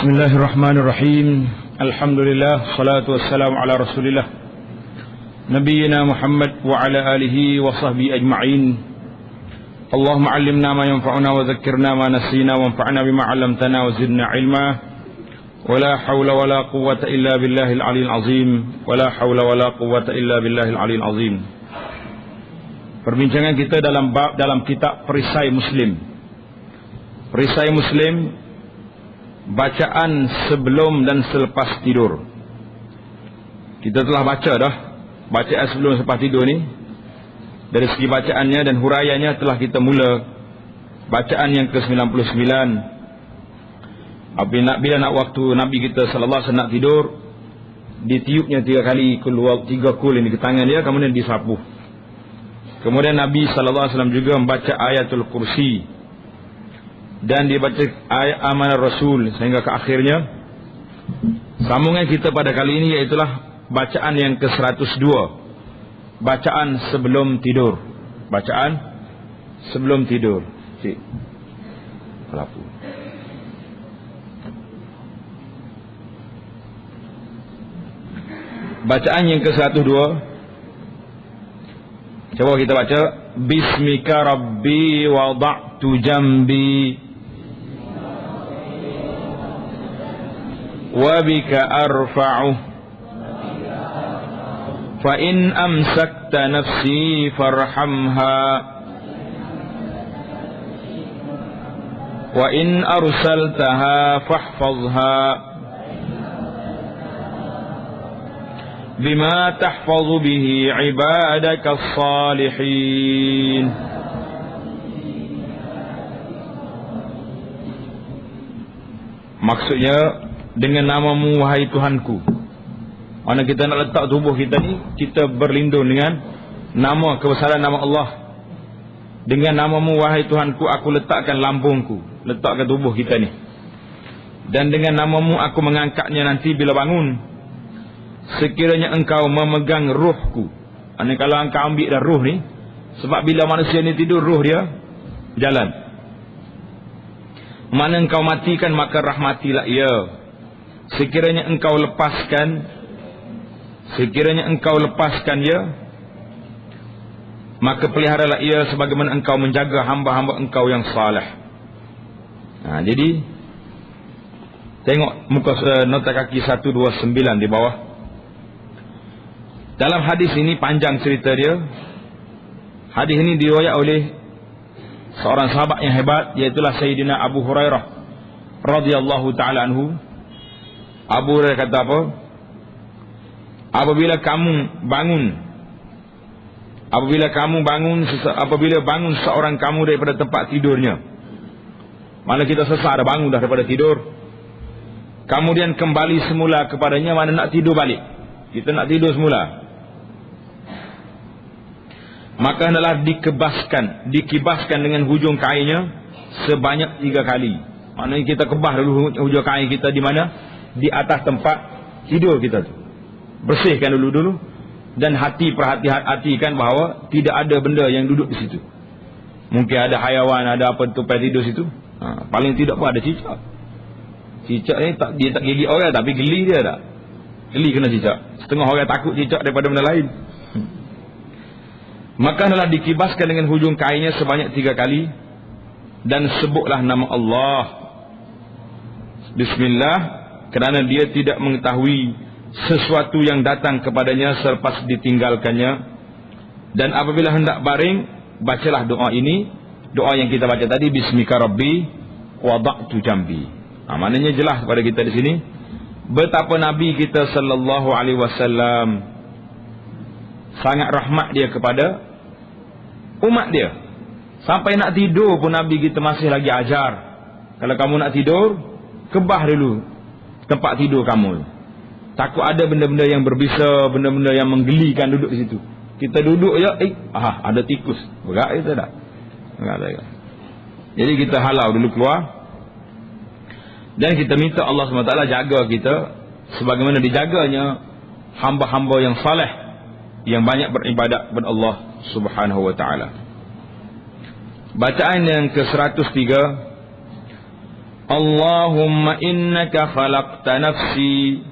Bismillahirrahmanirrahim. Alhamdulillah, salatu wassalamu ala Rasulillah Nabiyyina Muhammad wa ala alihi wa sahbihi ajma'in. Allahumma 'allimna ma yanfa'una wa dhakkirna ma nasina wa anfa'na bima 'allamtana wa zidna 'ilma. Wa la hawla wa la quwwata illa billahil 'aliyyil 'azim. Wa la hawla wa la quwwata illa billahil 'aliyyil 'azim. Perbincangan kita dalam kitab Perisai Muslim. Perisai Muslim, bacaan sebelum dan selepas tidur. Kita telah baca dah bacaan sebelum dan selepas tidur ni. Dari segi bacaannya dan huraiannya telah kita mula bacaan yang ke-99. Bila nak waktu Nabi kita sallallahu alaihi wasallam nak tidur, ditiupnya 3 kali, keluar 3 kul ini ke tangan dia, kemudian disapu. Kemudian Nabi sallallahu alaihi wasallam juga membaca ayatul kursi dan dibaca ayat amanah Rasul sehingga ke akhirnya. Sambungan kita pada kali ini iaitulah bacaan yang ke-102, bacaan sebelum tidur. Bacaan sebelum tidur. Cik pelapu. Bacaan yang ke-102, coba kita baca. Bismika Rabbi wada'tu jambi wa bika arfa'u fa in amsakta nafsi farhamha wa in arsaltaha fahfazha bima tahfazu bihi ibadaka as-salihin. Maksudnya, dengan namamu wahai Tuhanku. Mana kita nak letak tubuh kita ni, kita berlindung dengan nama kebesaran nama Allah. Dengan namamu wahai Tuhanku, aku letakkan lambungku, letakkan tubuh kita ni. Dan dengan namamu aku mengangkatnya nanti bila bangun. Sekiranya engkau memegang ruhku. Kalau engkau ambil dah ruh ni, sebab bila manusia ni tidur, ruh dia jalan. Mana engkau matikan, maka rahmatilah ia. Sekiranya engkau lepaskan ia, maka peliharalah ia sebagaimana engkau menjaga hamba-hamba engkau yang saleh. Jadi tengok muka nota kaki 129 di bawah. Dalam hadis ini panjang cerita dia. Hadis ini diriwayat oleh seorang sahabat yang hebat, iaitulah Sayyidina Abu Hurairah radhiyallahu taala anhu. Abu Hurairah kata apa? Apabila bangun seorang kamu daripada tempat tidurnya, mana kita sesat dah bangun dah daripada tidur, kemudian kembali semula kepadanya, mana nak tidur balik, kita nak tidur semula, maka hendaklah dikibaskan dengan hujung kainnya sebanyak 3 kali. Maknanya kita kebas dulu hujung kain kita di mana? Di atas tempat tidur kita tu. Bersihkan dulu dan perhatikan bahawa tidak ada benda yang duduk di situ. Mungkin ada haiwan, ada apa tempat tidur situ. Paling tidak pun ada cicak. Cicak ni dia tak gigit orang, tapi geli dia tak. Geli kena cicak. Setengah orang takut cicak daripada benda lain. Maka adalah dikibaskan dengan hujung kainnya sebanyak 3 kali dan sebutlah nama Allah. Bismillah, kerana dia tidak mengetahui sesuatu yang datang kepadanya selepas ditinggalkannya. Dan apabila hendak baring, bacalah doa ini, doa yang kita baca tadi, Bismika Rabbi wada'tu jambi. Maknanya jelas kepada kita di sini betapa Nabi kita sallallahu alaihi wasallam sangat rahmat dia kepada umat dia. Sampai nak tidur pun Nabi kita masih lagi ajar. Kalau kamu nak tidur, kebah dulu tempat tidur kamu. Takut ada benda-benda yang berbisa, benda-benda yang menggelikan duduk di situ. Kita duduk je, ada tikus. Berat kita tak? Berat. Jadi kita halau dulu keluar. Dan kita minta Allah SWT jaga kita sebagaimana dijaganya hamba-hamba yang saleh yang banyak beribadat kepada Allah Subhanahu wa taala. Bacaan yang ke-103, Allahumma innaka khalaqta nafsi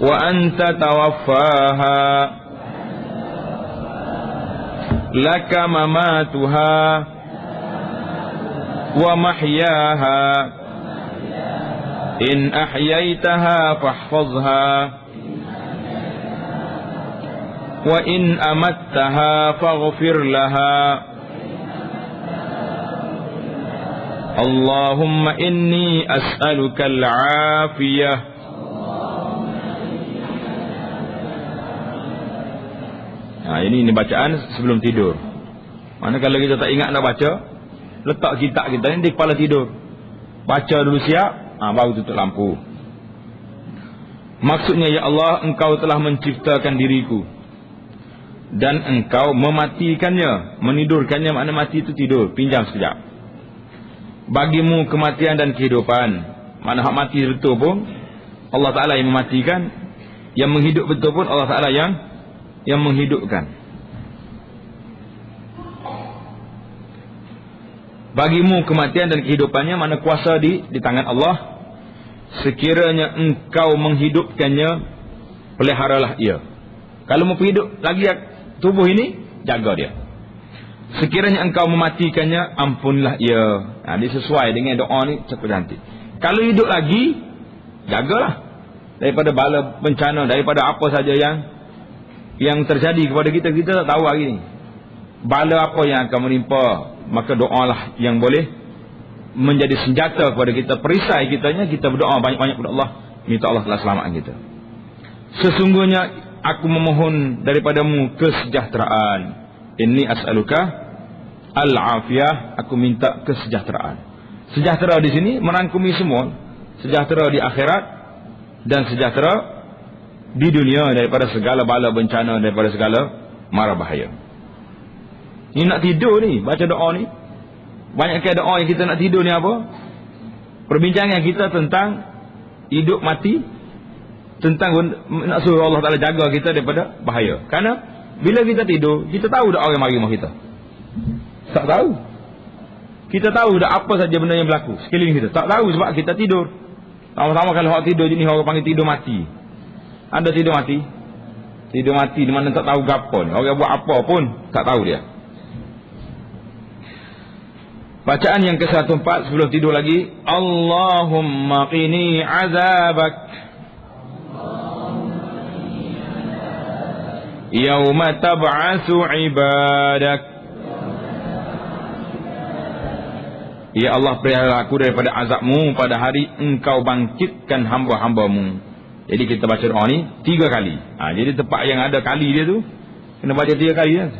wa anta tawaffaha laka mamatuha wa mahyaha in ahyaitaha fahfazha wa in amattaha faghfir laha Allahumma inni as'aluka al-afiyah. Nah, ini bacaan sebelum tidur. Mana kalau kita tak ingat nak baca, letak kitab kita ni di kepala tidur. Baca dulu siap, baru tutup lampu. Maksudnya, ya Allah, engkau telah menciptakan diriku dan engkau mematikannya, menidurkannya. Makna mati itu tidur, pinjam sekejap. Bagimu kematian dan kehidupan. Mana hak mati betul pun Allah Ta'ala yang mematikan, yang menghidup betul pun Allah Ta'ala yang menghidupkan. Bagimu kematian dan kehidupannya, mana kuasa di tangan Allah. Sekiranya engkau menghidupkannya, peliharalah ia. Kalau mau hidup lagi tubuh ini, jaga dia. Sekiranya engkau mematikannya, ampunlah ia. Nah, dia sesuai dengan doa ni, cukup cantik. Kalau hidup lagi, jagalah daripada bala bencana, daripada apa saja yang terjadi kepada kita. Kita tak tahu hari ni bala apa yang akan menimpa. Maka doalah yang boleh menjadi senjata kepada kita, perisai kitanya. Kita berdoa banyak-banyak kepada Allah, minta Allah telah selamatkan kita. Sesungguhnya aku memohon daripadamu kesejahteraan. Inni as'aluka al-afiyah. Aku minta kesejahteraan. Sejahtera di sini merangkumi semua. Sejahtera di akhirat dan sejahtera di dunia daripada segala bala bencana, daripada segala mara bahaya. Ini nak tidur ni, baca doa ni. Banyak kali doa yang kita nak tidur ni apa? Perbincangan kita tentang hidup mati, tentang nak suruh Allah Ta'ala jaga kita daripada bahaya. Karena bila kita tidur, kita tahu dah orang mari rumah kita. Tak tahu. Kita tahu dah apa saja benda yang berlaku sekeliling kita. Tak tahu sebab kita tidur. Sama-sama kalau orang tidur jenis orang panggil tidur mati. Ada tidur mati? Tidur mati di mana tak tahu gapo ni. Orang buat apa pun tak tahu dia. Bacaan yang ke-104 sebelum tidur lagi. Allahumma qini azabak yauma tab'atsu ibadak. Ya Allah, pelihara aku daripada azabmu pada hari engkau bangkitkan hamba-hambamu. Jadi kita baca doa ni 3 kali. Jadi tempat yang ada kali dia tu kena baca 3 kali kan?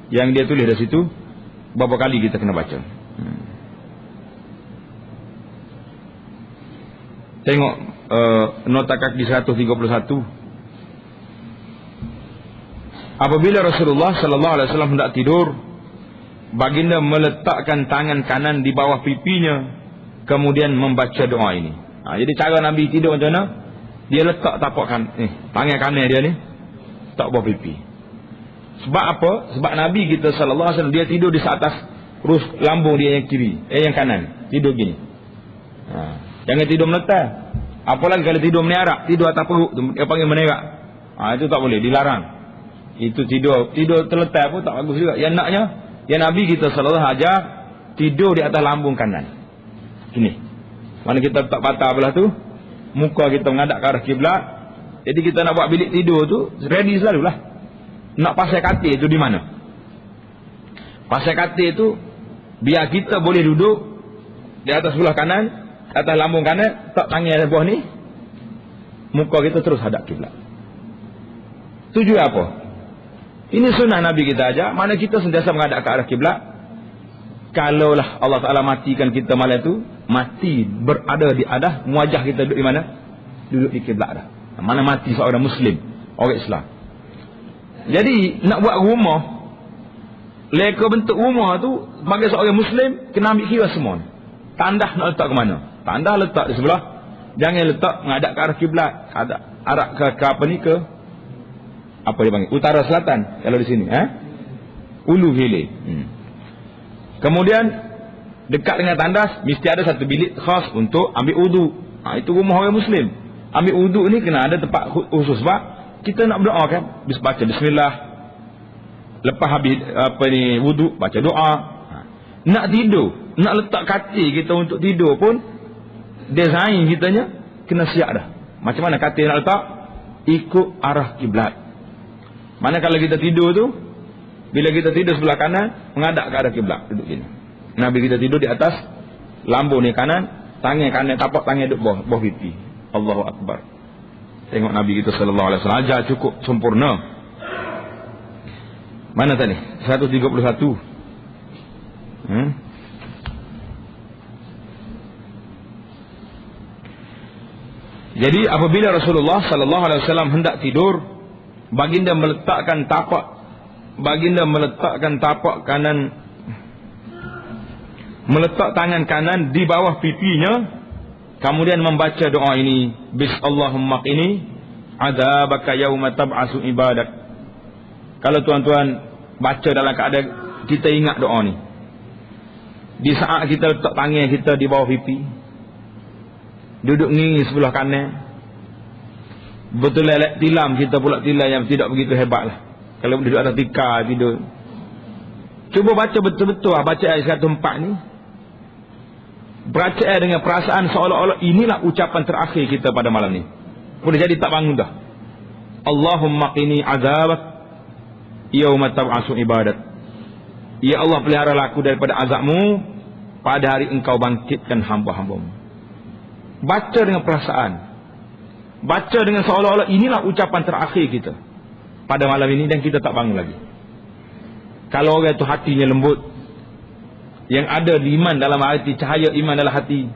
Yang dia tulis dari situ berapa kali kita kena baca. Tengok nota kaki 131. Apabila Rasulullah sallallahu alaihi wasallam hendak tidur, baginda meletakkan tangan kanan di bawah pipinya, kemudian membaca doa ini. Jadi cara Nabi tidur macam mana? Dia letak tangan kanan dia ni tak bawah pipi. Sebab apa? Sebab Nabi kita sallallahu alaihi wasallam dia tidur di atas terus lambung dia yang kiri, yang kanan. Tidur gini. Jangan tidur meletak. Apalagi kalau tidur meniarak, tidur atas perut tu dia panggil meniarak. Itu tak boleh, dilarang. Itu tidur terletak pun tak bagus juga. Yang naknya, yang Nabi kita sallallahu alaihi wasallam ajar tidur di atas lambung kanan. Gini. Mana kita letak patah belah tu, muka kita menghadap ke arah kiblat. Jadi kita nak buat bilik tidur tu ready selalulah. Nak pasal katil tu di mana? Pasal katil tu biar kita boleh duduk di atas sebelah kanan, atas lambung kanan, tak tangan bawah ni, muka kita terus hadap kiblat. Tujuan apa? Ini sunnah Nabi kita ajar. Mana kita sentiasa menghadap ke arah kiblat. Kalaulah Allah Ta'ala matikan kita malam tu, mati berada di adah, wajah kita duduk di mana? Duduk di kiblat dah. Mana mati seorang Muslim, orang Islam. Jadi nak buat rumah, leka bentuk rumah tu bagi seorang Muslim kena ambil kira semua. Tandah nak letak ke mana? Tandah letak di sebelah. Jangan letak menghadap ke arah kiblat. Arah ke apa ni, ke apa dia panggil? Utara selatan kalau di sini, Ulu hilir. Kemudian dekat dengan tandas mesti ada satu bilik khas untuk ambil wudu. Itu rumah orang muslim. Ambil wudu ni kena ada tempat khusus sebab kita nak berdoa kan, baca bismillah. Lepas habis wudu baca doa. Nak tidur, nak letak katil kita untuk tidur pun design kitanya kena siap dah. Macam mana katil nak letak? Ikut arah kiblat. Mana kalau kita tidur tu, bila kita tidur sebelah kanan, menghadap ke arah kiblat, duduk gini. Nabi kita tidur di atas lambung ni kanan, tangan kanan tapak tangan duduk bawah pipi. Allahu Akbar. Tengok Nabi kita sallallahu alaihi wasallam ajar cukup sempurna. Mana tadi? 131. Jadi apabila Rasulullah sallallahu alaihi wasallam hendak tidur, baginda meletakkan tapak kanan, meletak tangan kanan di bawah pipinya, kemudian membaca doa ini, Bismillahumma qini adzabaka yauma tab'asu ibadak. Kalau tuan-tuan baca dalam keadaan kita ingat doa ni, di saat kita letak tangan kita di bawah pipi, duduk ni sebelah kanan, betul lelek tilam kita pula tilam yang tidak begitu hebat lah. Kalau duduk atas tikar tidur, cuba baca betul-betul baca ayat 104 ni, baca dengan perasaan seolah-olah inilah ucapan terakhir kita pada malam ni. Boleh jadi tak bangun dah. Allahumma qini azabak yauma tab'asu ibadat. Ya Allah, peliharalah aku daripada azabmu pada hari engkau bangkitkan hamba-hambamu. Baca dengan perasaan, baca dengan seolah-olah inilah ucapan terakhir kita pada malam ini, dan kita tak bangun lagi. Kalau orang itu hatinya lembut, yang ada iman dalam hati, cahaya iman dalam hati,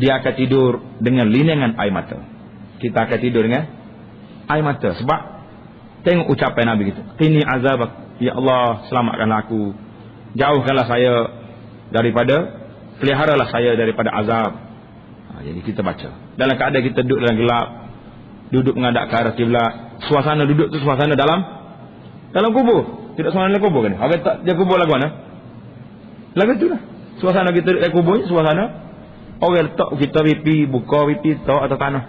dia akan tidur dengan linangan air mata. Kita akan tidur dengan air mata. Sebab tengok ucapan Nabi kita, qini azabak, ya Allah selamatkanlah aku, jauhkanlah saya daripada, peliharalah saya daripada azab. Jadi kita baca dalam keadaan kita duduk dalam gelap, duduk menghadap ke arah kiblat. Suasana duduk tu suasana dalam kubur, tidak suasana dalam kubur kan? Orang tak dia kubur lagu mana? Lagu tu lah. Suasana kita duduk dalam kubur, suasana orang letak kita pipi, buka pipi tak atas tanah.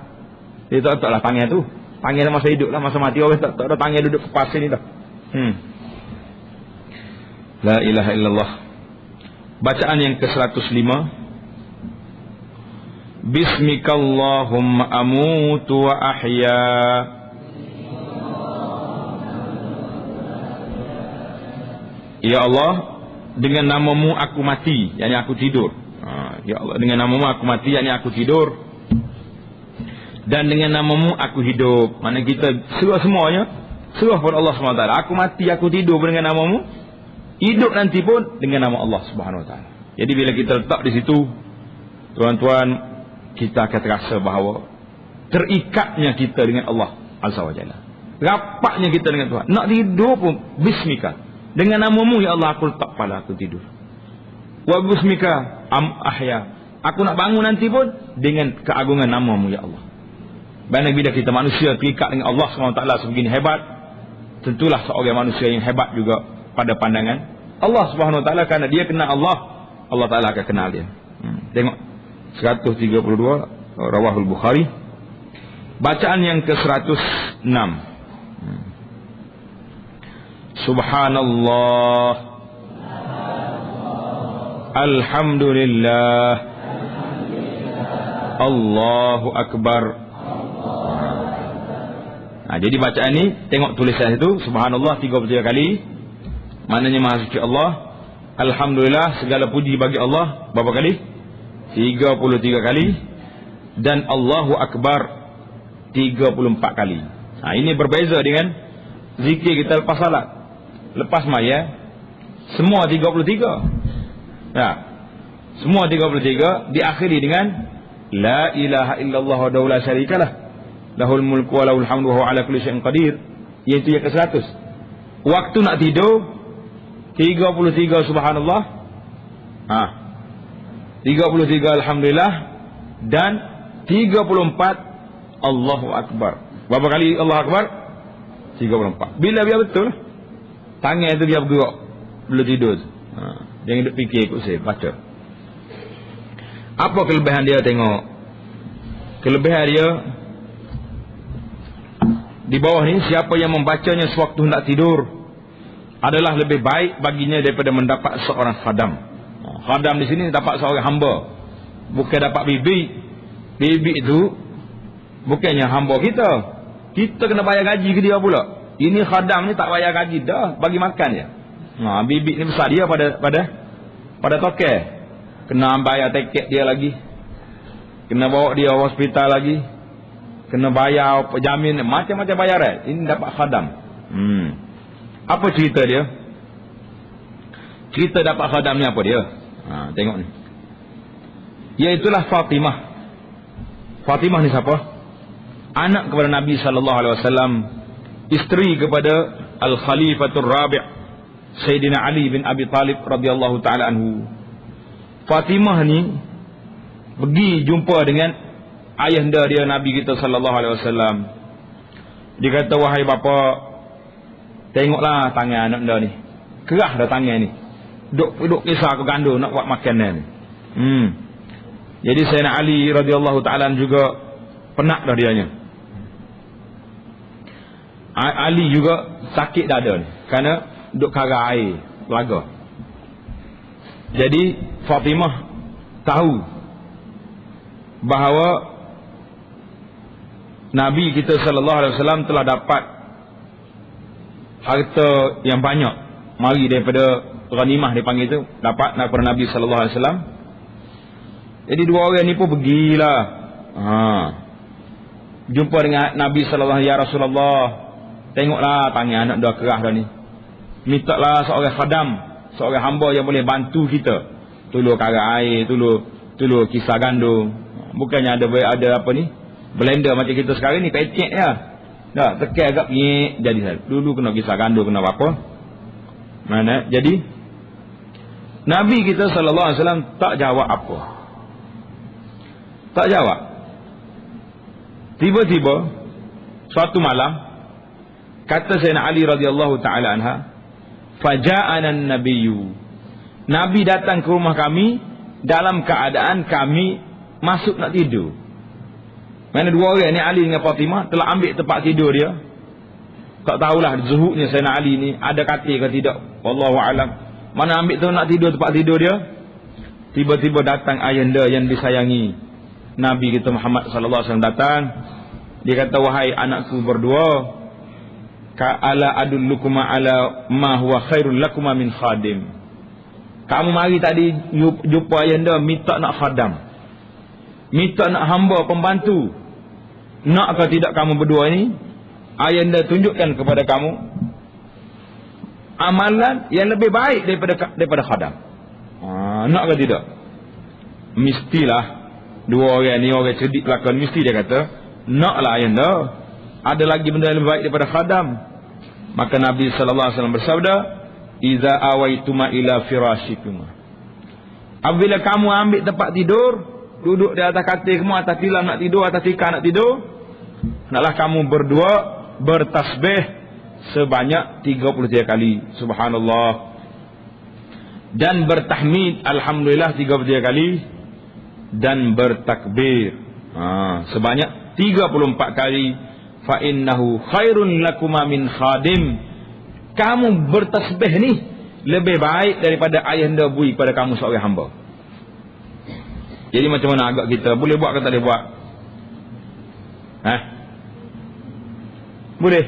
Dia taklah tangan tu, tangan masa hidup lah, masa mati orang tak ada tangan duduk ke pasir ni dah. La ilaha illallah. Bacaan yang ke-105, Bismikallahumma amutu wa ahya. Ya Allah, dengan namamu aku mati, yakni aku tidur. Ya Allah, dengan namamu aku mati, yakni aku tidur. Dan dengan namamu aku hidup. Mana kita serah semuanya, serah pada Allah SWT. Aku mati, aku tidur dengan namamu, hidup nanti pun dengan nama Allah SWT. Jadi bila kita letak di situ, tuan-tuan, kita akan terasa bahawa terikatnya kita dengan Allah Azza wa Jalla, rapatnya kita dengan Tuhan. Nak tidur pun bismika, dengan namamu ya Allah aku letak kepala aku tidur. Wa bismika ahya, aku nak bangun nanti pun dengan keagungan namamu ya Allah. Bila kita manusia terikat dengan Allah SWT sebegini hebat, tentulah seorang manusia yang hebat juga pada pandangan Allah SWT, karena dia kenal Allah, Allah Ta'ala akan kenal dia. Tengok 132 Rawahul Bukhari. Bacaan yang ke-106, Subhanallah, Alhamdulillah, Allahu Akbar. Jadi bacaan ni, tengok tulisan itu, Subhanallah 33 kali, maknanya Maha Suci Allah. Alhamdulillah, segala puji bagi Allah, berapa kali? 33 kali. Dan Allahu Akbar 34 kali. Ini berbeza dengan zikir kita lepas salat, lepas maya, semua 33. Semua 33 diakhiri dengan La ilaha illallah wa la syarikalah, lahul mulku wa lahul hamdu wa huwa ala kulli syai'in qadir, iaitu yang ke-100. Waktu nak tidur 33 subhanallah, 33 alhamdulillah, dan 34 Allahu Akbar. Berapa kali Allahu Akbar? 34. Bila biar betul, tangan itu dia bergerak bila tidur. Jangan duk fikir ikut saya, baca. Apa kelebihan dia tengok? Kelebihan dia di bawah ni, siapa yang membacanya sewaktu hendak tidur adalah lebih baik baginya daripada mendapat seorang khadam. Khadam di sini dapat seorang hamba, bukan dapat bibik. Bibik itu bukannya hamba kita. Kita kena bayar gaji ke dia pula. Ini khadam ni tak bayar gaji dah, bagi makan je. Bibik ni besar dia pada toke. Kena bayar tiket dia lagi. Kena bawa dia hospital lagi. Kena bayar penjamin, macam-macam bayaran. Ini dapat khadam. Apa cerita dia? Cerita dapat khadam ni apa dia? Tengok ni. Iaitulah Fatimah. Fatimah ni siapa? Anak kepada Nabi sallallahu alaihi wasallam, isteri kepada Al-Khalifatul Rabi' Sayyidina Ali bin Abi Talib radhiyallahu taala anhu. Fatimah ni pergi jumpa dengan ayahanda dia Nabi kita sallallahu alaihi wasallam. Dia kata, wahai bapa, tengoklah tangan anak anda ni. Kerah dah tangan ni. Duk kisah aku gandu nak buat makanan ni. Jadi Sayyidina Ali radhiyallahu taala juga penat dah dianya. Ali juga sakit dada ni kerana duk kara air telaga. Jadi Fatimah tahu bahawa Nabi kita sallallahu alaihi wasallam telah dapat harta yang banyak, mari daripada ghanimah dipanggil itu, dapat daripada Nabi sallallahu alaihi wasallam. Jadi dua orang ni pun pergilah jumpa dengan Nabi sallallahu alaihi wasallam. Ya Rasulullah, tengoklah tangan anak dah kerah dah ni. Mintalah seorang khadam, seorang hamba yang boleh bantu kita. Tolong kara air, tolong kisah gandum. Bukannya ada apa ni? Blender macam kita sekarang ni, pecek je. Dah tekan agak nyek jadi. Dulu kena kisah gandum, kena apa? Mana? Jadi Nabi kita sallallahu alaihi wasallam tak jawab apa. Tak jawab. Tiba-tiba suatu malam kata Sayyidina Ali radhiyallahu taala anha, faja'ana an-nabiyyu. Nabi datang ke rumah kami dalam keadaan kami masuk nak tidur. Mana dua orang ni, Ali dengan Fatimah, telah ambil tempat tidur dia. Tak tahulah zuhudnya Sayyidina Ali ni ada katil ke tidak, wallahu alam. Mana ambil tu nak tidur tempat tidur dia. Tiba-tiba datang ayahanda yang disayangi Nabi kita Muhammad sallallahu alaihi wasallam datang. Dia kata, wahai anakku berdua, ala adullukuma ala ma huwa khairul lakuma min khadim. Kamu mari tadi jumpa ayahanda minta nak khadam, minta nak hamba pembantu. Nak ke tidak kamu berdua ini? Ayahanda tunjukkan kepada kamu amalan yang lebih baik daripada khadam. Nak ke tidak? Mestilah dua orang ni orang cerdik pelakon, mesti dia kata naklah ayahanda, ada lagi benda yang lebih baik daripada khadam. Maka Nabi sallallahu alaihi wasallam bersabda, "Idza awaituma ila firashikuma." Apabila kamu ambil tempat tidur, duduk di atas katil kamu, atas tilam nak tidur, atas tikar nak tidur, hendaklah kamu berdua bertasbih sebanyak 33 kali subhanallah, dan bertahmid alhamdulillah 33 kali, dan bertakbir sebanyak 34 kali. Fa innahu khairun lakuma min khadim. Kamu bertasbih ni lebih baik daripada ayahanda bui kepada kamu seorang hamba. Jadi macam mana agak kita boleh buat ke tak boleh buat? Boleh.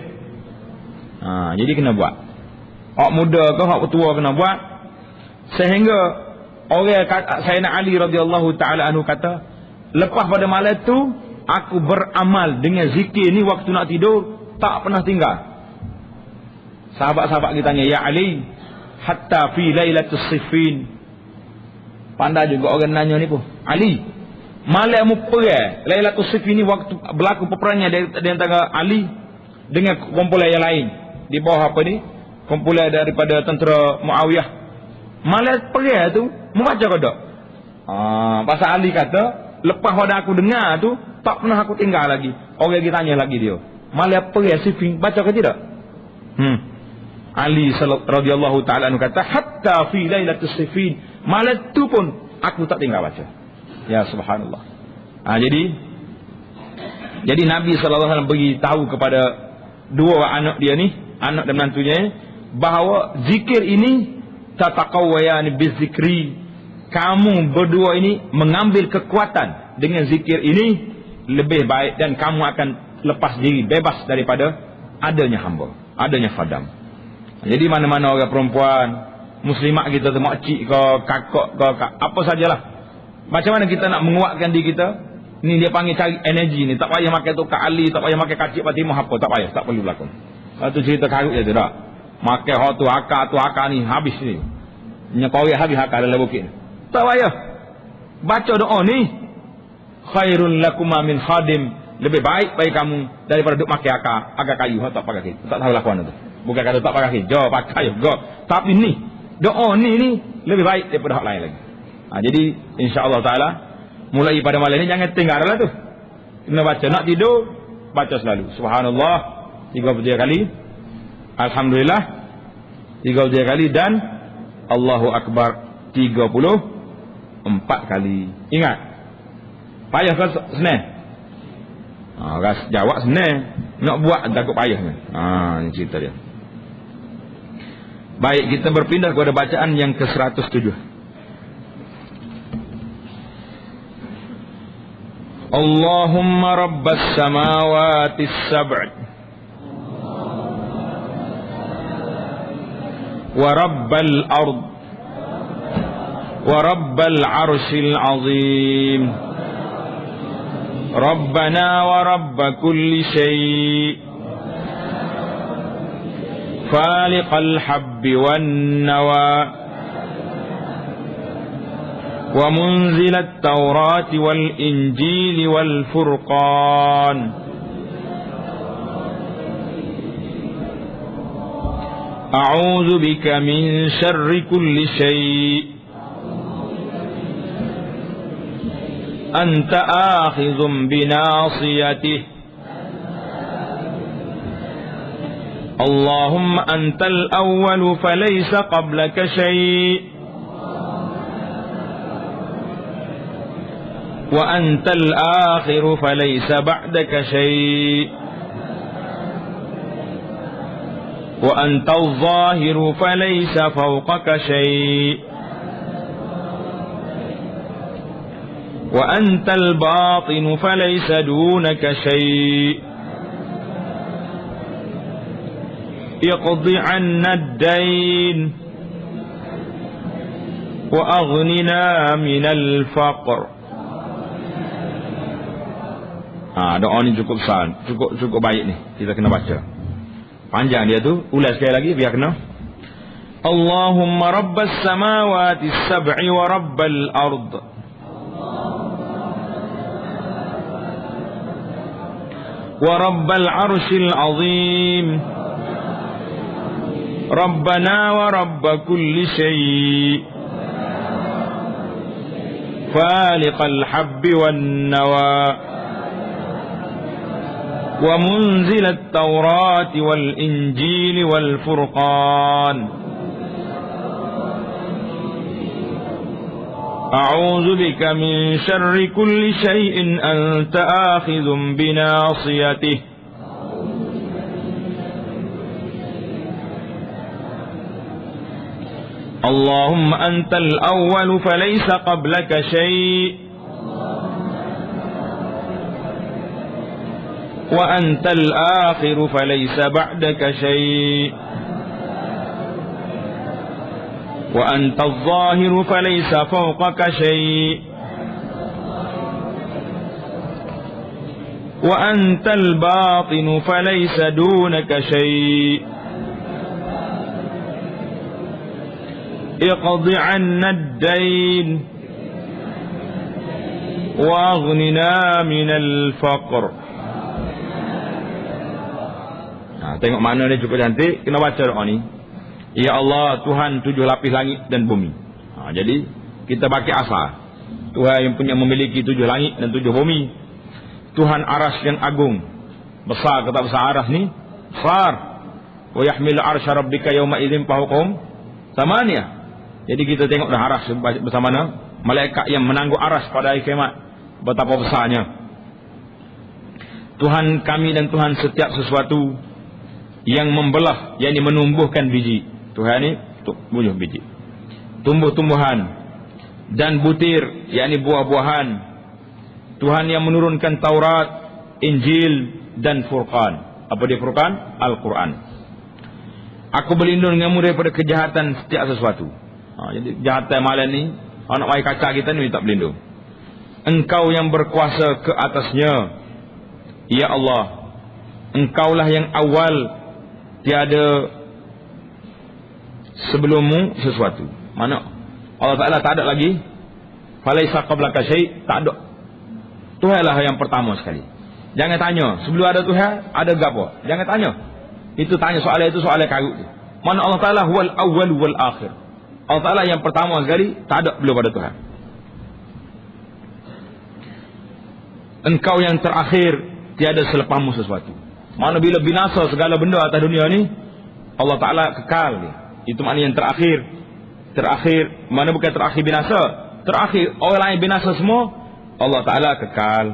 Jadi kena buat. Hak muda ke hak tua kena buat. Sehingga orang Sayyidina Ali radhiyallahu taala anhu kata, lepas pada malam tu aku beramal dengan zikir ni waktu nak tidur, tak pernah tinggal. Sahabat-sahabat kita tanya, ya Ali, hatta fi lailatus siffin. Pandai juga orang nanya ni pun. Ali, malam perang Lailatul Siffin ni waktu berlaku peperangan di antara Ali dengan kumpulan yang lain. Di bawah apa ni? Kumpulan daripada tentera Muawiyah. Malam perang tu membaca ke tak? Pasal Ali kata, lepas pada aku dengar tu tak pernah aku tinggal lagi. Orang lagi tanya lagi dia, malam perang Siffin baca ke tidak? Ali radhiyallahu taala anhu kata, hatta fi lailatul sifin, malam tu pun aku tak tinggal baca. Ya subhanallah. Jadi Nabi sallallahu alaihi wasallam bagi tahu kepada dua anak dia ni, anak dan menantunya, bahawa zikir ini tataqawwayani bizikri. Kamu berdua ini mengambil kekuatan dengan zikir ini lebih baik, dan kamu akan lepas diri, bebas daripada adanya hamba, adanya khadam. Jadi mana-mana orang perempuan muslimat kita tu, makcik ke kakak ke apa sajalah, macam mana kita nak menguatkan diri kita ni, dia panggil cari energi ni. Tak payah makan tu Kak Ali, tak payah makan kacik Fatimah, apa tak payah, tak perlu berlaku. Itu cerita karut je tu tak. Makan hot tu akar ni habis ni, nyekori habis akar dalam bukit ni. Tak payah baca doa ni, khairun lakuma min khadim, lebih baik bagi kamu daripada duk makan akar kayu tak pakai. Tak tahu lakuan tu. Bukan kata tak pakai, jauh pakai juga. Tapi ni doa ni lebih baik daripada hak lain lagi. Jadi insya-Allah taala mulai pada malam ni jangan tinggal lah tu. Kena baca, nak tidur baca selalu subhanallah 33 kali, alhamdulillah 33 kali, dan Allahu akbar 34 kali. Ingat, payah ke senang? Jawab senang, nak buat takut payah ni. Ini cerita dia. Baik, kita berpindah kepada bacaan yang ke-107. Allahumma rabbas samawati as-sab' wa rabbal ard wa rabbal arshil azim, rabbana wa rabb kulli shay' faliqal habbi wan nawa ومنزل التوراة والإنجيل والفرقان أعوذ بك من شر كل شيء أنت آخذ بناصيته اللهم أنت الأول فليس قبلك شيء وأنت الآخر فليس بعدك شيء وأنت الظاهر فليس فوقك شيء وأنت الباطن فليس دونك شيء اقض عنا الدين وأغننا من الفقر. Doa ni cukup besar, cukup baik ni, kita kena baca. Panjang dia tu, ulas sekali lagi biar kena. Allahumma rabbas samawati as-sab'i wa rabbal ard wa rabbal arshil azim, rabbana wa rabb kulli shay' faliqal habbi wan nawa ومنزل التوراة والإنجيل والفرقان أعوذ بك من شر كل شيء أنت آخذ بناصيته اللهم أنت الأول فليس قبلك شيء وأنت الآخر فليس بعدك شيء وأنت الظاهر فليس فوقك شيء وأنت الباطن فليس دونك شيء اقض عنا الدين وأغننا من الفقر. Tengok mana dia cukup cantik, kena baca doa ni. Ya Allah, Tuhan 7 lapis langit dan bumi. Jadi kita pakai asal. Tuhan yang punya memiliki 7 langit dan 7 bumi. Tuhan aras yang agung. Besar ke tak besar aras ni? Besar. wa yahmilu arsy rabbika yawma idzin fawqahum thamaniyah. Jadi kita tengok dah aras bersama malaikat yang menangguh aras pada hari kiamat, betapa besarnya. Tuhan kami dan Tuhan setiap sesuatu yang membelah, yakni menumbuhkan biji. Tuhan ni tumbuh biji, tumbuh-tumbuhan dan butir, yakni buah-buahan. Tuhan yang menurunkan Taurat, Injil dan Furqan. Apa dia Furqan? Al-Quran. Aku berlindung denganmu daripada kejahatan setiap sesuatu. Jadi kejahatan malam ni, anak mai kacak kita ni tak berlindung. Engkau yang berkuasa ke atasnya, ya Allah. Engkaulah yang awal, tiada sebelummu sesuatu. Mana Allah Ta'ala tak ada lagi. Falaisa qablaka syai', tak ada. Tuhanlah yang pertama sekali. Jangan tanya sebelum ada Tuhan ada gapo. Jangan tanya. Itu tanya soalan itu soalan karut. Mana Allah Ta'ala huwal awwal wal akhir. Allah Ta'ala yang pertama sekali, tak ada belum ada Tuhan. Engkau yang terakhir, tiada selepasmu sesuatu. Mana bila binasa segala benda atas dunia ni, Allah Ta'ala kekal dia. Itu maknanya yang terakhir. Terakhir, mana bukan terakhir binasa. Terakhir, orang lain binasa semua, Allah Ta'ala kekal.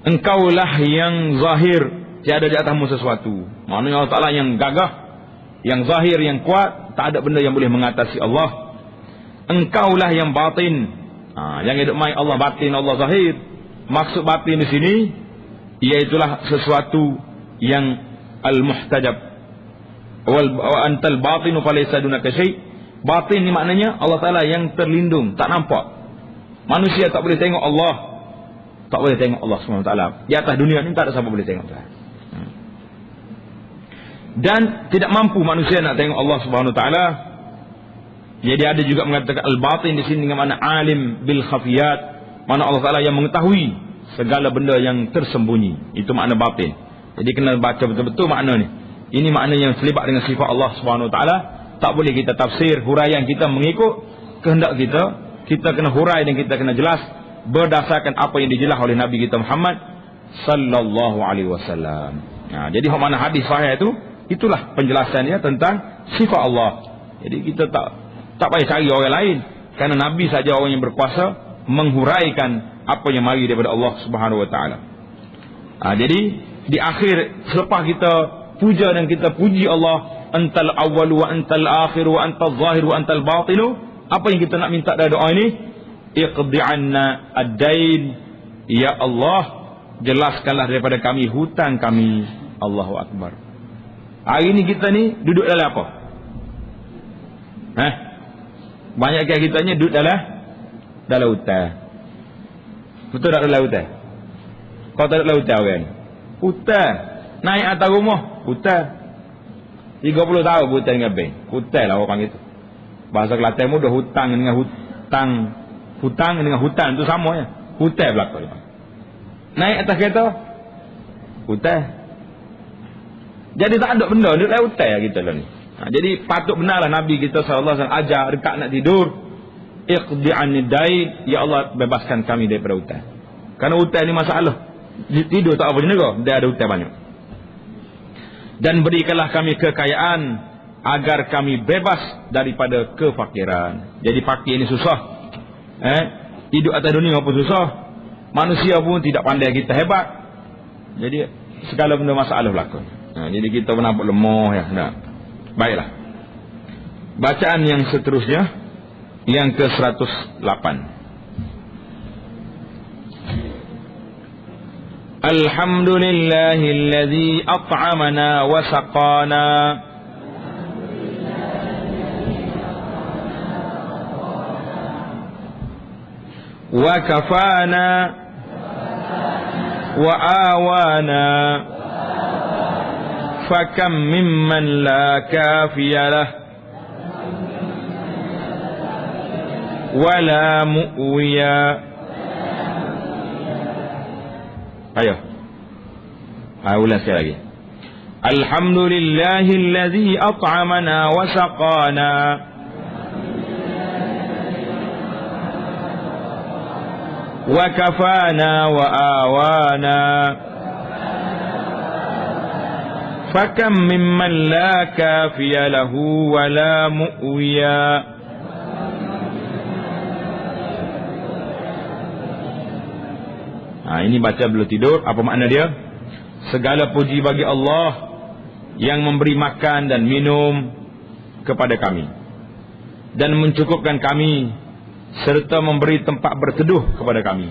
Engkaulah yang zahir, tiada di atasmu sesuatu. Maknanya Allah Ta'ala yang gagah, yang zahir, yang kuat, tak ada benda yang boleh mengatasi Allah. Engkaulah yang batin. Yang hidup main Allah batin, Allah zahir. Maksud batin di sini iaitulah sesuatu yang al-muhtajab. Wa antal batinu falaysa dunaka syai'. Batin ni maknanya Allah Ta'ala yang terlindung, tak nampak. Manusia tak boleh tengok Allah. Tak boleh tengok Allah SWT. Di atas dunia ni tak ada siapa boleh tengok Tuhan. Dan tidak mampu manusia nak tengok Allah SWT. Jadi ada juga mengatakan al-batin di sini dengan makna alim bil khafiyat, mana Allah Ta'ala yang mengetahui segala benda yang tersembunyi. Itu makna batin. Jadi kena baca betul-betul makna ni. Ini makna yang selibat dengan sifat Allah SWT. Tak boleh kita tafsir, huraian kita mengikut kehendak kita. Kita kena hurai dan kita kena jelas berdasarkan apa yang dijelas oleh Nabi kita Muhammad sallallahu alaihi wasallam. Jadi mana hadis sahih itu, itulah penjelasannya tentang sifat Allah. Jadi kita tak payah cari orang lain, kerana Nabi saja orang yang berkuasa menghuraikan apa yang mari daripada Allah Subhanahu wa taala. Jadi di akhir, selepas kita puja dan kita puji Allah, antal awwal wa antal akhir wa antal zahir wa antal batin, apa yang kita nak minta dari doa ini? Iqdi anna ad-dain, ya Allah, jelaskanlah daripada kami hutang kami. Allahu akbar. Hari ni kita ni duduk dalam apa? Banyak kita ni duduk dalam hutang. Betul tak dalam hutang? Kau tak dalam hutang kan? Hutang. Naik atas rumah, hutang. 30 tahun hutang dengan bank. Hutang lah orang panggil tu. Bahasa Kelantan mudah, hutang dengan hutang. Hutang dengan hutang tu sama ya. Hutang belakang. Naik atas kereta, hutang. Jadi tak ada benda, duduk dalam hutang kita lah ni. Jadi patut benarlah Nabi kita SAW ajar dekat nak tidur, iqdi anid dain, ya Allah bebaskan kami daripada hutang. Kerana hutang ni masalah. Tidur tak apa jenera, dia ada hutang banyak. Dan berikanlah kami kekayaan agar kami bebas daripada kefakiran. Jadi fakir ini susah. Hidup atas dunia pun susah. Manusia pun tidak pandai kita hebat. Jadi segala benda masalah berlaku. Jadi kita pun nampak lemah ya. Baiklah. Bacaan yang seterusnya, yang ke-108. Alhamdulillahilladzi at'amana wa saqana wa kafana wa awana fakam mimman la kafiya lah wala mu'wiya. Ayo. Ulang sekali lagi. Alhamdulillahilladzi at'amana wa saqana wa kafana wa awana fakam mimman la kafiya lahu wa la mu'wiya. Ini baca belum tidur. Apa makna dia? Segala puji bagi Allah yang memberi makan dan minum kepada kami dan mencukupkan kami serta memberi tempat berteduh kepada kami.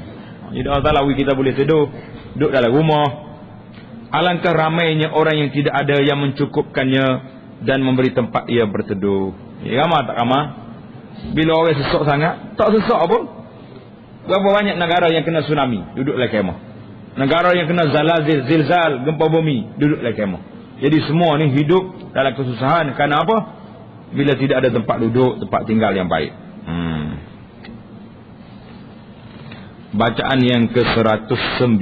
Jadi Allah Ta'ala kita boleh teduh, duduk dalam rumah. Alangkah ramainya orang yang tidak ada yang mencukupkannya dan memberi tempat ia berteduh. Ya, ramah tak ramah? Bila orang sesak sangat, tak sesak pun. Berapa banyak negara yang kena tsunami, duduklah kemah. Negara yang kena zalazil, zilzal, gempa bumi, duduklah kemah. Jadi semua ni hidup dalam kesusahan. Kerana apa? Bila tidak ada tempat duduk, tempat tinggal yang baik. Bacaan yang ke-109.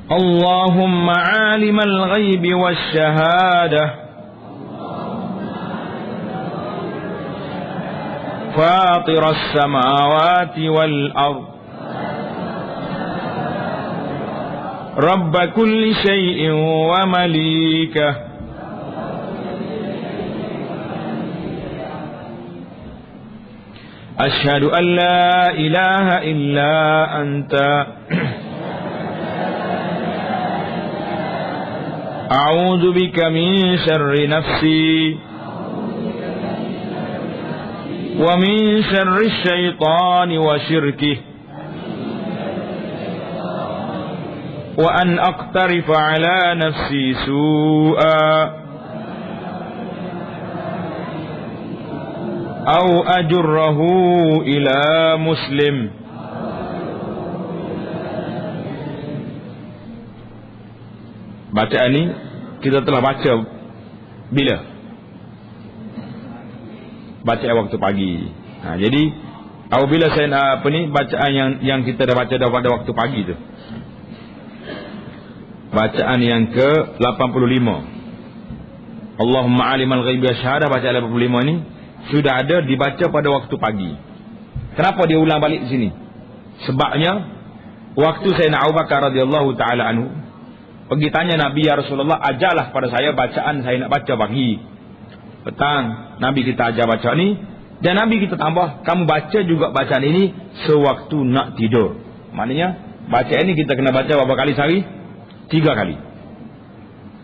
Allahumma alimal ghaibi wasyahadah, fatiras samawati wal ardh, رب كل شيء ومليكه أشهد أن لا إله إلا أنت أعوذ بك من شر نفسي ومن شر الشيطان وشركه وأن أقترف على نفسي سوءا أو أجره إلى مسلم. Bacaan ini kita telah baca bila? Baca waktu pagi. Jadi apabila saya bacaan yang kita dah baca pada waktu pagi tu, bacaan yang ke-85, Allahumma alimal ghaibi wasyahadah, bacaan 85 ni sudah ada dibaca pada waktu pagi. Kenapa dia ulang balik di sini? Sebabnya waktu Sayyidina Abu Bakar radhiyallahu taala anhu pergi tanya Nabi, ya Rasulullah, ajarlah pada saya bacaan saya nak baca pagi. Petang Nabi kita ajar baca ni, dan Nabi kita tambah, kamu baca juga bacaan ini sewaktu nak tidur. Maknanya bacaan ini kita kena baca berapa kali sehari? 3 kali.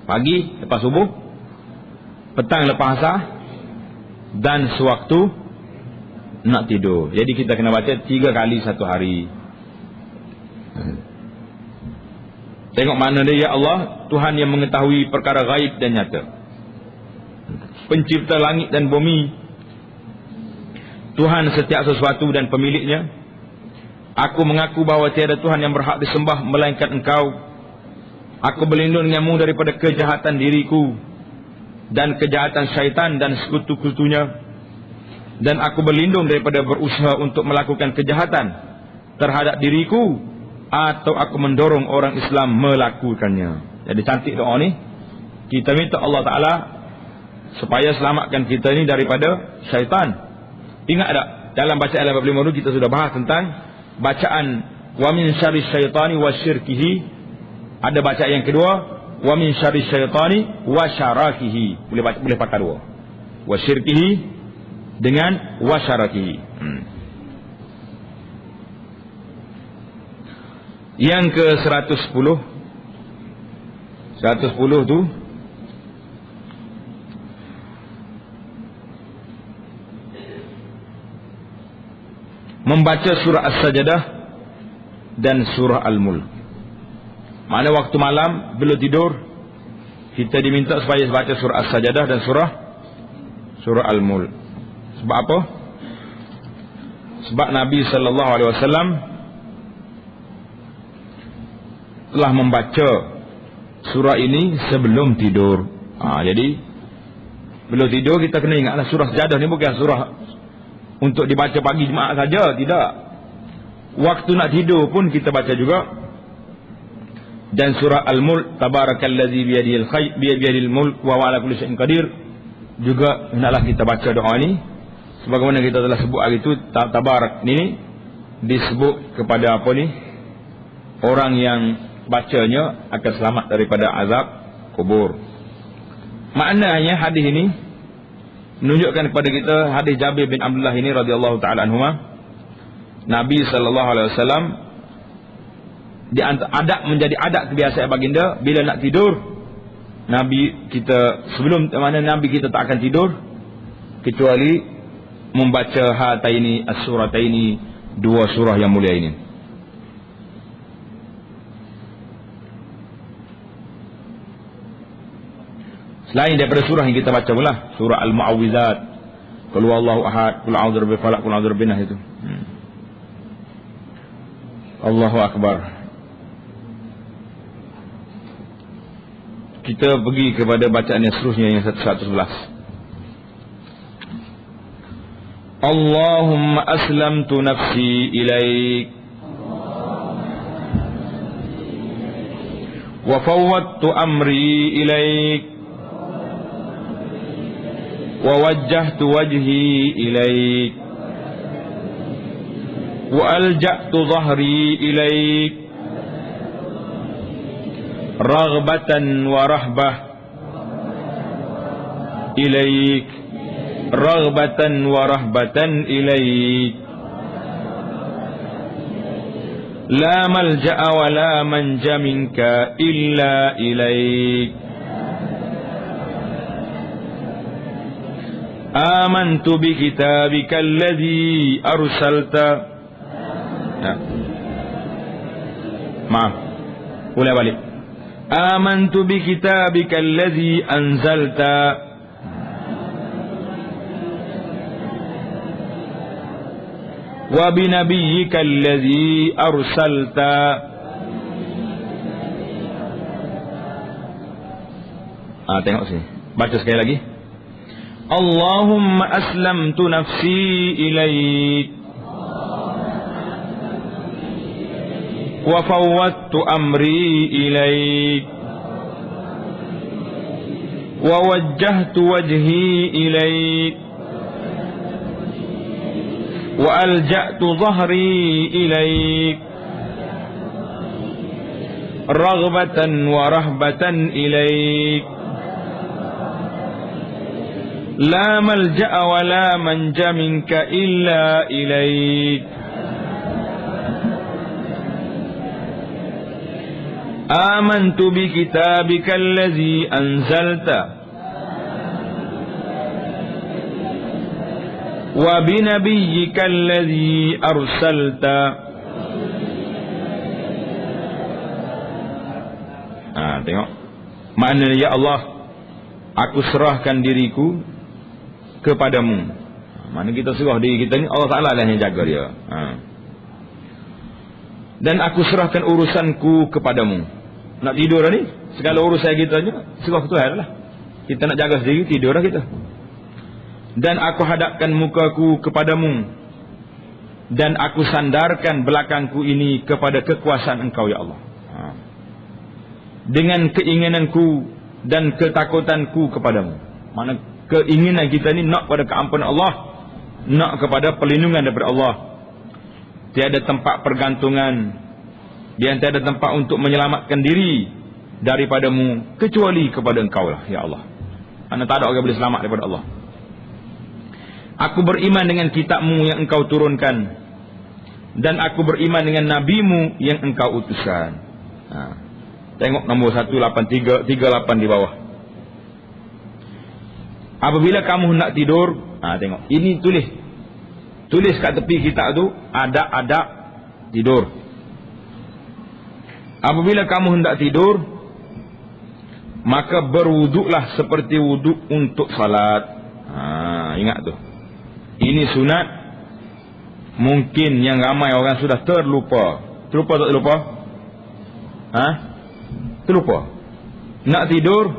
Pagi lepas subuh, petang lepas asar, dan sewaktu nak tidur. Jadi kita kena baca 3 kali satu hari. Tengok mana dia, ya Allah, Tuhan yang mengetahui perkara gaib dan nyata, pencipta langit dan bumi, Tuhan setiap sesuatu dan pemiliknya. Aku mengaku bahawa tiada Tuhan yang berhak disembah melainkan Engkau. Aku berlindung denganmu daripada kejahatan diriku dan kejahatan syaitan dan sekutu-sekutunya, dan aku berlindung daripada berusaha untuk melakukan kejahatan terhadap diriku atau aku mendorong orang Islam melakukannya. Jadi cantik doa ni. Kita minta Allah Ta'ala supaya selamatkan kita ni daripada syaitan. Ingat tak, dalam bacaan 85 dulu kita sudah bahas tentang bacaan wa min syarri syaitani wa syirkihi. Ada bacaan yang kedua, wa min syarri syaitani wa syarakihi. Boleh pakai dua, wa syirkihi dengan wa syarakihi. Yang ke 110 tu membaca surah As-Sajdah dan surah Al-Mulk. Mana waktu malam belum tidur, kita diminta supaya baca surah As-Sajdah dan surah Al-Mulk. Sebab apa? Sebab Nabi sallallahu alaihi wasallam telah membaca surah ini sebelum tidur. Jadi belum tidur kita kena ingatlah, surah Sajdah ni bukan surah untuk dibaca pagi Jumaat saja, tidak. Waktu nak tidur pun kita baca juga. Dan surah Al-Mulk, tabarakallazi biyadihil mulk wa huwa ala kulli syai'in qadir, juga hendaklah kita baca doa ni. Sebagaimana kita telah sebut hari itu, tabarak ni disebut kepada apa ni? Orang yang bacanya akan selamat daripada azab kubur. Maknanya hadis ini menunjukkan kepada kita hadis Jabir bin Abdullah ini radhiyallahu taala anhuma. Nabi sallallahu alaihi wasallam menjadi adat kebiasaan baginda bila nak tidur. Nabi kita sebelum mana Nabi kita tak akan tidur kecuali membaca hataini as-surataini, dua surah yang mulia ini. Selain daripada surah yang kita baca pula, surah Al-Mu'awwizat, Qul huwallahu ahad, Qul a'udzu birabbil falaq, Qul a'udzu birabbin nas itu. Allahu akbar. Kita pergi kepada bacaan yang seterusnya yang 111. Allahumma aslamtu nafsi ilaik wa fawwadtu amri ilaik wa wajjahtu wajhi ilaik wa alja'tu dhahri ilaik raghbatan wa rahbah ilaik raghbatan wa rahbatan ilaik la malja'a wa la manja minka illa ilaik amantu bi kitabika alladhi arsalta. Maaf, ulang balik. Amantu bi kitabika alladhi anzalta wa bi nabiyyika alladhi arsalta. Tengok sini. Baca sekali lagi. Allahumma aslamtu nafsi ilaik wa fawwadtu amri ilaik wa wajjahtu wajhi ilaik wa alja'tu dhahri ilaik raghbatan wa rahbatan ilaik la malja'a wa la manja minka illa ilaik amantu bi kitabika allazi anzalta wa bi nabiyyika allazi arsalta. Tengok maknanya, ya Allah, aku serahkan diriku kepadamu. Mana kita serah diri kita ni, Allah Ta'ala lah yang jaga dia. Dan aku serahkan urusanku kepadamu. Nak tidur ni, segala urusan kita ni serah ke Tuhan lah. Kita nak jaga sendiri, tidur lah kita. Dan aku hadapkan mukaku kepadamu, dan aku sandarkan belakangku ini kepada kekuasaan Engkau, ya Allah. Dengan keinginanku dan ketakutanku kepadamu. Mana keinginan kita ni nak pada keampunan Allah, nak kepada perlindungan daripada Allah. Tiada tempat pergantungan dan tiada tempat untuk menyelamatkan diri daripadamu kecuali kepada Engkau lah, ya Allah. Mana tak ada orang boleh selamat daripada Allah. Aku beriman dengan kitabmu yang Engkau turunkan, dan aku beriman dengan nabimu yang Engkau utuskan. Tengok nombor 183 38 di bawah. Apabila kamu hendak tidur, tengok ini tulis kat tepi kitab tu, adab tidur. Apabila kamu hendak tidur, maka berwuduklah seperti wuduk untuk salat. Ingat tu. Ini sunat. Mungkin yang ramai orang sudah terlupa. Terlupa tak terlupa? Terlupa. Nak tidur,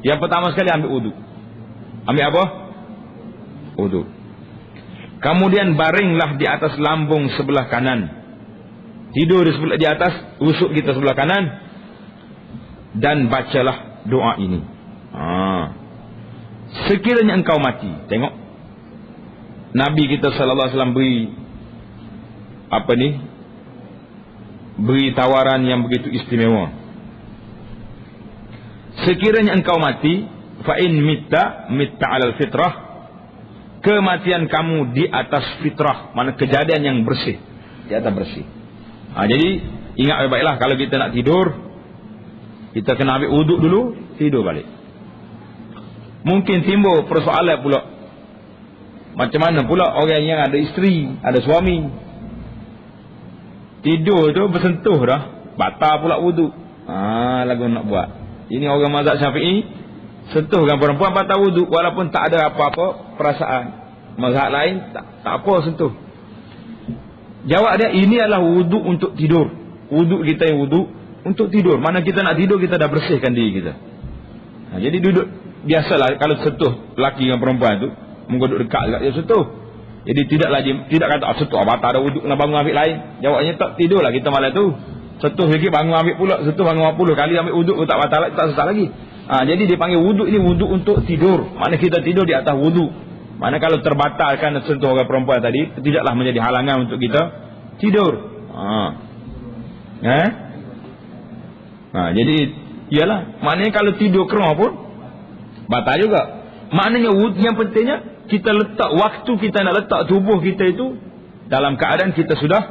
yang pertama sekali ambil wuduk. Ambil apa? Wuduk. Kemudian baringlah di atas lambung sebelah kanan. Tidur di atas rusuk kita sebelah kanan, dan bacalah doa ini. Sekiranya engkau mati, tengok Nabi kita sallallahu alaihi wasallam beri beri tawaran yang begitu istimewa. Sekiranya engkau mati, fa in mitta alal fitrah, kematian kamu di atas fitrah, mana kejadian yang bersih, di atas bersih. Jadi ingat baik-baiklah, kalau kita nak tidur, kita kena ambil wuduk dulu, tidur balik. Mungkin timbul persoalan pula, macam mana pula orang yang ada isteri, ada suami, tidur tu bersentuh dah, batal pula wuduk. Lagu nak buat. Ini orang mazhab Syafi'i, sentuhkan perempuan batal wuduk walaupun tak ada apa-apa perasaan. Mazhab lain tak apa sentuh. Jawab dia, ini adalah wuduk untuk tidur. Wuduk kita yang wuduk untuk tidur. Mana kita nak tidur, kita dah bersihkan diri kita. Jadi duduk biasalah, kalau sentuh lelaki dengan perempuan tu, mungkin duduk dekat juga dia sentuh. Jadi tidak kata sentuh batal ada wuduk, nak bangun ambil lain. Jawabnya tak, tidurlah kita malam tu. Sentuh sikit bangun ambil pula, sentuh bangun 50 kali ambil wuduk, tak batal, tak sesat lagi. Jadi dia panggil wuduk ini wuduk untuk tidur. Mana kita tidur di atas wuduk. Mana kalau terbatalkan sentuh orang perempuan tadi, tidaklah menjadi halangan untuk kita tidur. Jadi iyalah, maknanya kalau tidur kerana pun batal juga. Maknanya wuduk yang pentingnya kita letak waktu, kita nak letak tubuh kita itu dalam keadaan kita sudah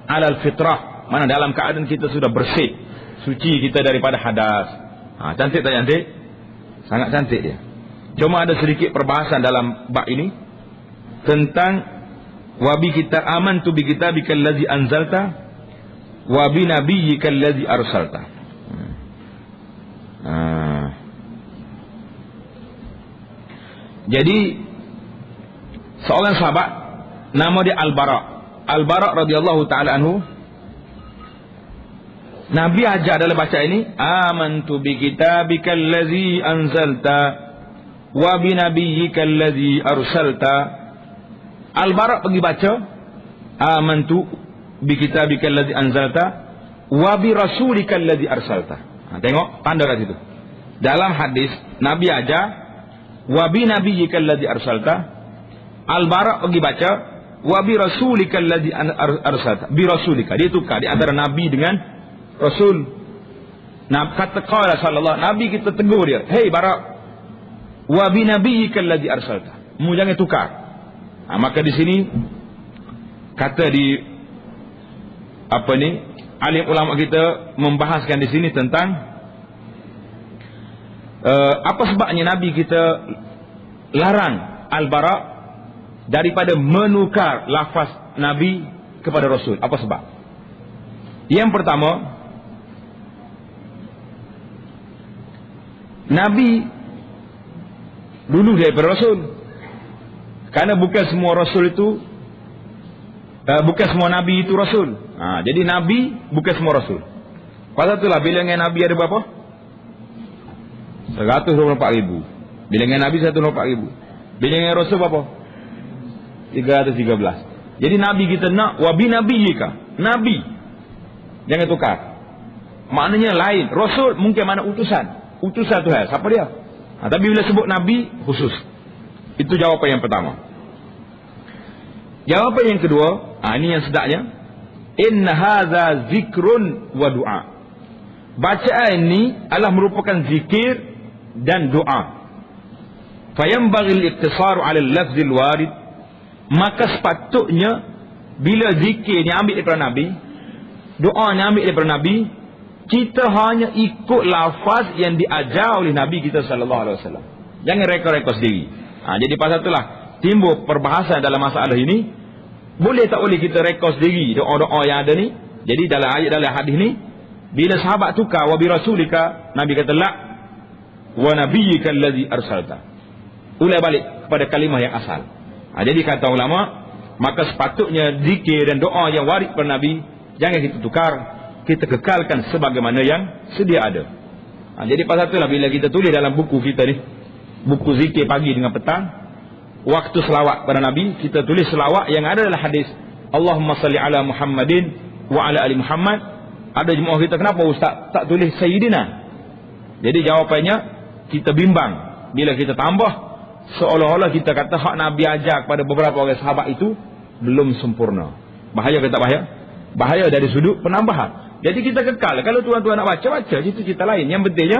alal fitrah. Mana dalam keadaan kita sudah bersih, suci kita daripada hadas. Cantik tak cantik? Sangat cantik dia. Cuma ada sedikit perbahasan dalam bab ini tentang wabi kita amantu bi kitabikal ladzi anzalta wa bi nabiyyikal ladzi arsalta. Jadi seorang sahabat nama dia Al-Bara radhiyallahu taala anhu, Nabi ajar dalam baca ini, amantu bi kitabikal ladzi anzalta wa bi nabiyyikal ladzi arsalta. Al-Bara pergi baca, amantu bi kitabikal ladzi anzalta wa bi rasulikal ladzi arsalta. Tengok tanda kat situ. Dalam hadis Nabi ajar wa bi nabiyyikal ladzi arsalta. Al-Bara pergi baca wa bi rasulikal ladzi arsalta. Bi rasulika, dia tukar di antara nabi dengan Rasul. Kata qala sallallahu, Nabi kita tegur dia, hey Bara, wa bi nabiyyikal ladzi arsalta. Mu jangan tukar. Maka di sini kata di alim ulama kita membahaskan di sini tentang apa sebabnya Nabi kita larang Al-Bara daripada menukar lafaz Nabi kepada Rasul. Apa sebab? Yang pertama, Nabi dulu daripada Rasul. Karena bukan semua Rasul itu bukan semua Nabi itu Rasul. Jadi Nabi bukan semua Rasul. Pasal itulah bilangan Nabi ada berapa? 124,000. Bilangan Nabi 124,000. Bilangan Rasul berapa? 313. Jadi Nabi kita nak wabi nabiyyika, Nabi. Jangan tukar. Maknanya lain. Rasul mungkin mana utusan. Utusan Tuhan. Siapa dia? Tapi bila sebut Nabi khusus. Itu jawapan yang pertama. Jawapan yang kedua, ini yang sedaknya, inna hadza zikrun wa du'a. Bacaan ini adalah merupakan zikir dan doa. Fayambaghi al-iqtisaru 'ala al-lafz al-warid. Maka sepatutnya bila zikir ni ambil daripada Nabi, doa ni ambil daripada Nabi, kita hanya ikut lafaz yang diajar oleh Nabi kita sallallahu alaihi wasallam. Jangan reka-reka sendiri. Jadi pasal itulah timbul perbahasan dalam masalah ini. Boleh tak boleh kita reka sendiri doa-doa yang ada ni? Jadi dalam ayat dalam hadis ni, bila sahabat tukar wa bi rasulika, Nabi kata la wa nabiyyikal ladzi arsalta. Ulang balik kepada kalimah yang asal. Jadi kata ulama, maka sepatutnya zikir dan doa yang warid pada Nabi jangan kita tukar, kita kekalkan sebagaimana yang sedia ada. Jadi pasal itulah bila kita tulis dalam buku kita ni, buku zikir pagi dengan petang, waktu selawat pada Nabi, kita tulis selawat yang ada dalam hadis, Allahumma salli ala Muhammadin wa ala ali Muhammad. Ada jemaah kita, kenapa Ustaz tak tulis Sayyidina? Jadi jawapannya, kita bimbang bila kita tambah, seolah-olah kita kata hak Nabi ajar kepada beberapa orang sahabat itu belum sempurna. Bahaya ke tak bahaya? Bahaya dari sudut penambahan. Jadi kita kekal. Kalau tuan-tuan nak baca, baca. Itu cerita lain. Yang pentingnya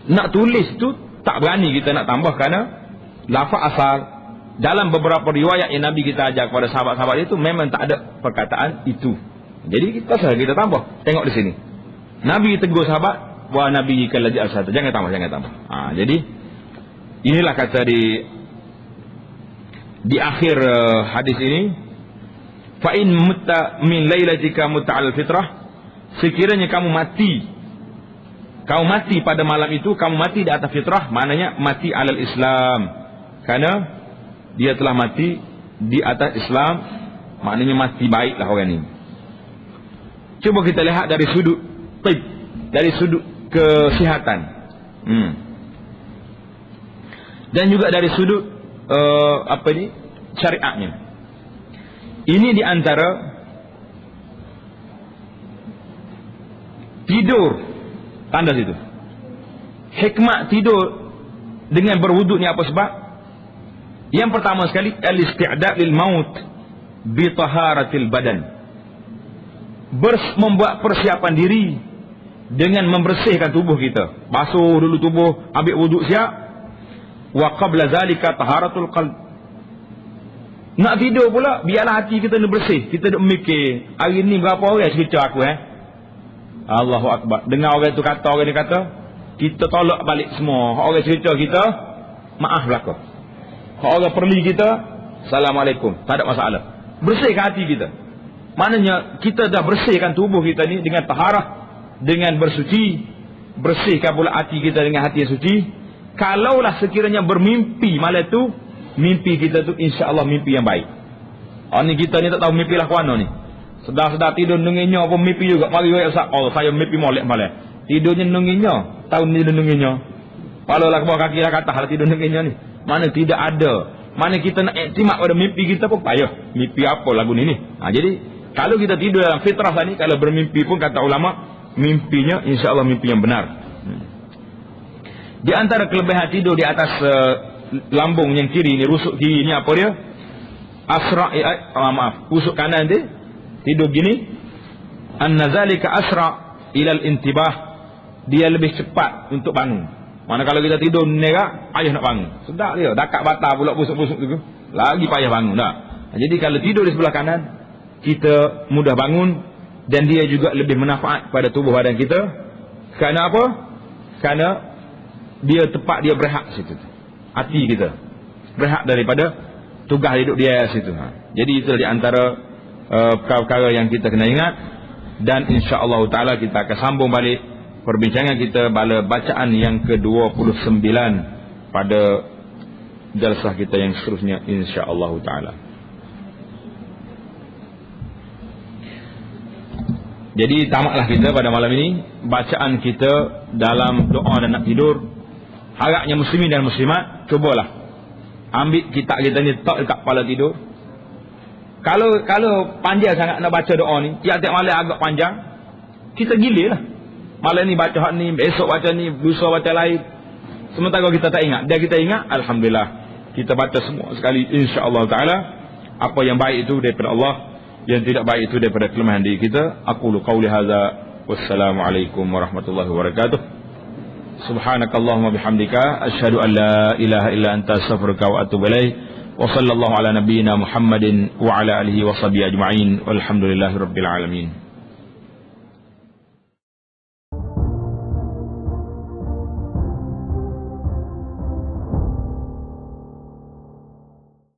nak tulis tu tak berani kita nak tambah kerana lafaz asal dalam beberapa riwayat yang Nabi kita ajar kepada sahabat-sahabat itu memang tak ada perkataan itu. Jadi kita sahaja kita tambah. Tengok di sini. Nabi tegur sahabat, wa nabi kallazi arsalta. Jangan tambah, jangan tambah. Jadi inilah kata di akhir hadis ini, fa in mutta min lailatika muta'al fitrah, sekiranya kamu mati pada malam itu, kamu mati di atas fitrah, maknanya mati alal Islam. Karena dia telah mati di atas Islam, maknanya mati baiklah orang ini. Cuba kita lihat dari sudut tib, dari sudut kesihatan. Dan juga dari sudut syariatnya. Ini di antara tidur, tanda situ. Hikmah tidur dengan berwuduk ni apa sebab? Yang pertama sekali, al-isti'da' lil maut bi taharatil badan. Membuat persiapan diri dengan membersihkan tubuh kita. Basuh dulu tubuh, ambil wuduk siap. Wa qabla zalika taharatul qalb. Nak tidur pula, biarlah hati kita ni bersih. Kita duk mikir, hari ni berapa orang cerita aku Allahu Akbar. Dengar orang tu kata, orang ni kata, kita tolak balik semua. Orang cerita kita, maaf belaka. Orang perli kita, Assalamualaikum. Tak ada masalah. Bersihkan hati kita. Maknanya kita dah bersihkan tubuh kita ni dengan taharah, dengan bersuci. Bersihkan pula hati kita dengan hati yang suci. Kalaulah sekiranya bermimpi malam tu, mimpi kita tu insya-Allah mimpi yang baik. Ni kita ni tak tahu mimpi lah kuana ni. Sedar-sedar tidur nunginya apa mimpi juga. Mari Ustaz, saya mimpi molek malam. Tidurnya nunginya, tahun ni nunginya. Kalau lah bawah kaki lah kata hal tidur nunginya ni. Mana tidak ada. Mana kita nak iktimat pada mimpi kita pun payah. Mimpi apa lagu ni ni. Jadi kalau kita tidur dalam fitrah ni, kalau bermimpi pun kata ulama, mimpinya insya-Allah mimpi yang benar. Di antara kelebihan tidur di atas lambung yang kiri ni, rusuk kiri ni apa dia? Rusuk kanan dia tidur gini. An-nazalika asra ilal intibah. Dia lebih cepat untuk bangun. Mana kalau kita tidur nerak, payah nak bangun. Sedap dia, dakak batal pula busuk-busuk tu. Lagi payah bangun dah. Jadi kalau tidur di sebelah kanan, kita mudah bangun dan dia juga lebih bermanfaat pada tubuh badan kita. Kerana apa? Kerana dia tepat, dia berehat situ. Hati kita berehat daripada tugas hidup dia situ. Jadi itu di antara perkara-perkara yang kita kena ingat. Dan insya-Allah taala kita akan sambung balik perbincangan kita pada bacaan yang ke-29 pada jalsah kita yang seterusnya insya-Allah taala. Jadi tamatlah kita pada malam ini bacaan kita dalam doa dan nak tidur. Harapnya muslimin dan muslimat, cubalah ambil kitab kita ni letak dekat kepala tidur. Kalau panjang sangat nak baca doa ni, tiap-tiap malam agak panjang, kita gila lah. Malam ni baca hak ni, besok baca ni, lusa baca lain. Sementara kita tak ingat. Dan kita ingat, alhamdulillah, kita baca semua sekali insya-Allah taala. Apa yang baik itu daripada Allah, yang tidak baik itu daripada kelemahan diri kita. Aqulu qauli hadza, wassalamualaikum warahmatullahi wabarakatuh. Subhanakallahumma bihamdika asyhadu an la ilaha illa anta astaghfiruka wa atubu ilaik. Wa sallallahu ala nabiyyina Muhammadin wa ala alihi wa sahbihi ajma'in. Walhamdulillahirabbil alamin.